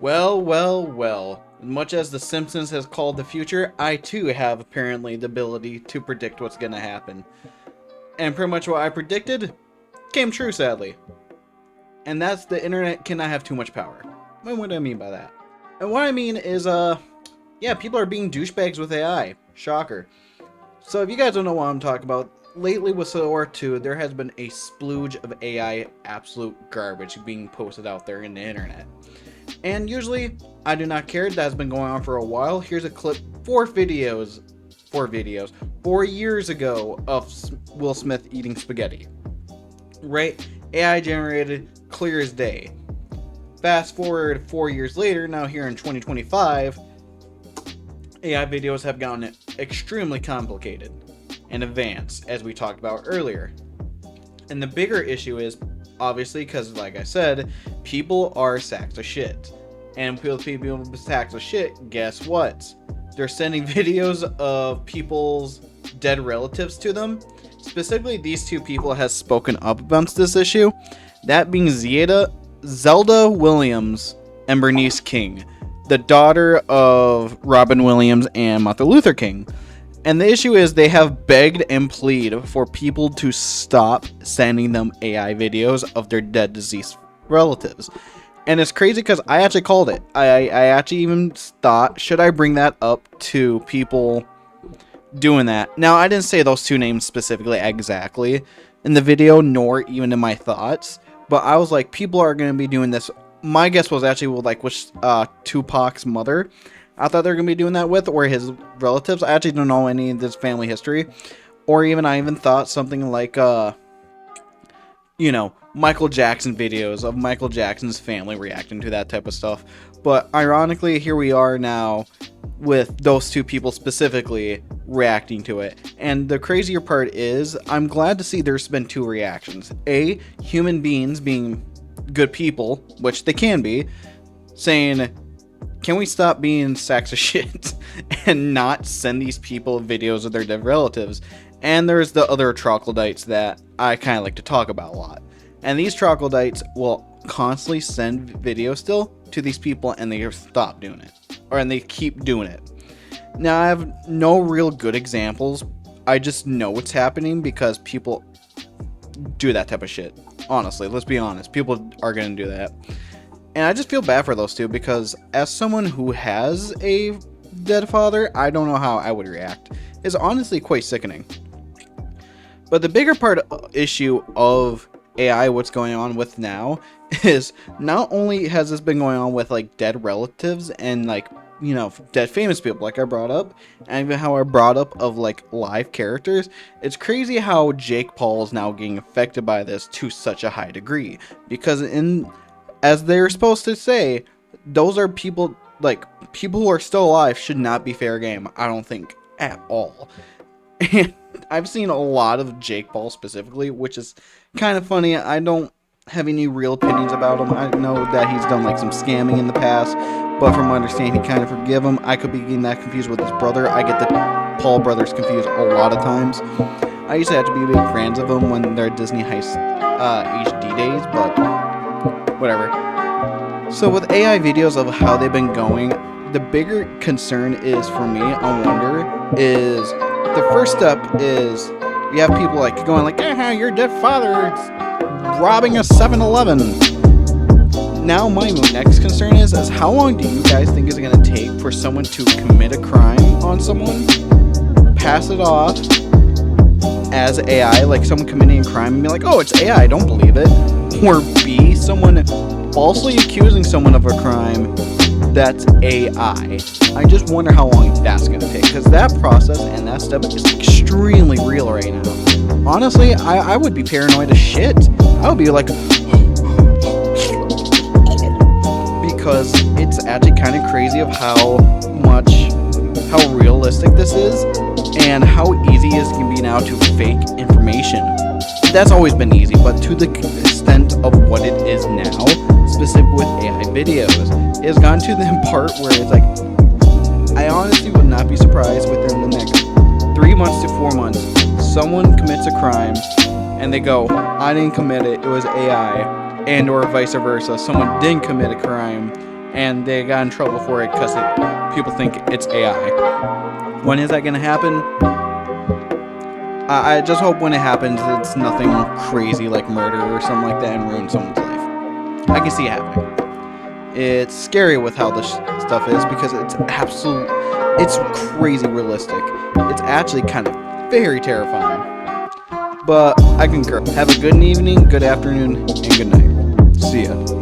Well, well, well. Much as The Simpsons has called the future, I too have apparently the ability to predict what's gonna happen. And pretty much what I predicted came true, sadly. And that's the internet cannot have too much power. What do I mean by that? And what I mean is, yeah, people are being douchebags with AI. Shocker. So if you guys don't know what I'm talking about, lately with Civil War 2, there has been a splooge of AI absolute garbage being posted out there in the internet. And usually, I do not care. That's been going on for a while. Here's a clip, 4 years ago of Will Smith eating spaghetti. Right? AI generated, clear as day. Fast forward 4 years later, now here in 2025, AI videos have gotten extremely complicated and advanced, as we talked about earlier. And the bigger issue is, obviously, because like I said, people are sacks of shit. And people sacks of shit, guess what? They're sending videos of people's dead relatives to them. Specifically, these two people has spoken up about this issue. That being Zelda Williams and Bernice King, the daughter of Robin Williams and Martin Luther King. And the issue is they have begged and pleaded for people to stop sending them AI videos of their dead, deceased relatives. And it's crazy because I actually called it. I actually even thought, should I bring that up to people doing that? Now, I didn't say those two names specifically exactly in the video, nor even in my thoughts. But I was like, people are going to be doing this. My guess was actually with Tupac's mother. I thought they were going to be doing that with, or his relatives. I actually don't know any of this family history. Or even, I even thought something like, Michael Jackson videos of Michael Jackson's family reacting to that type of stuff. But ironically, here we are now with those two people specifically reacting to it. And the crazier part is, I'm glad to see there's been two reactions. A, human beings being good people, which they can be, saying, can we stop being sacks of shit and not send these people videos of their dead relatives? And there's the other troglodytes that I kind of like to talk about a lot. And these troglodytes will constantly send videos still to these people, and they stop doing it. And they keep doing it. Now, I have no real good examples. I just know what's happening because people do that type of shit. Honestly, let's be honest. People are going to do that. And I just feel bad for those two because as someone who has a dead father, I don't know how I would react. It's honestly quite sickening. But the bigger issue of AI, what's going on with now, is not only has this been going on with like dead relatives and like, dead famous people like I brought up, and even how I brought up of like live characters. It's crazy how Jake Paul is now getting affected by this to such a high degree, because as they're supposed to say, those are people who are still alive should not be fair game, I don't think at all. And I've seen a lot of Jake Paul specifically, which is kind of funny. I don't have any real opinions about him. I know that he's done like some scamming in the past, but from my understanding, he kind of forgive him. I could be getting that confused with his brother. I get the Paul brothers confused a lot of times. I used to have to be big fans of them when they're Disney Heist HD days, but whatever. So with AI videos of how they've been going, the bigger concern is for me, I wonder, is the first step is you have people like going like, your dead father is robbing a 7-Eleven. Now my next concern is how long do you guys think it's going to take for someone to commit a crime on someone, pass it off as AI, like someone committing a crime, and be like, oh, it's AI, don't believe it. Or B, someone falsely accusing someone of a crime that's AI. I just wonder how long that's going to take, because that process and that step is extremely real right now. Honestly, I would be paranoid as shit. I would be like, because it's actually kind of crazy of how realistic this is, and how easy it can be now to fake information. That's always been easy, but to the extent of what it is now, specifically with AI videos, it's gone to the part where it's like, I honestly would not be surprised within the next 3 months to 4 months, someone commits a crime and they go, I didn't commit it, it was AI, and or vice versa, someone didn't commit a crime and they got in trouble for it because people think it's AI. When is that going to happen? I just hope when it happens, it's nothing crazy like murder or something like that and ruin someone's life. I can see it happening. It's scary with how this stuff is because it's crazy realistic. It's actually kind of very terrifying. But I concur. Have a good evening, good afternoon, and good night. See ya.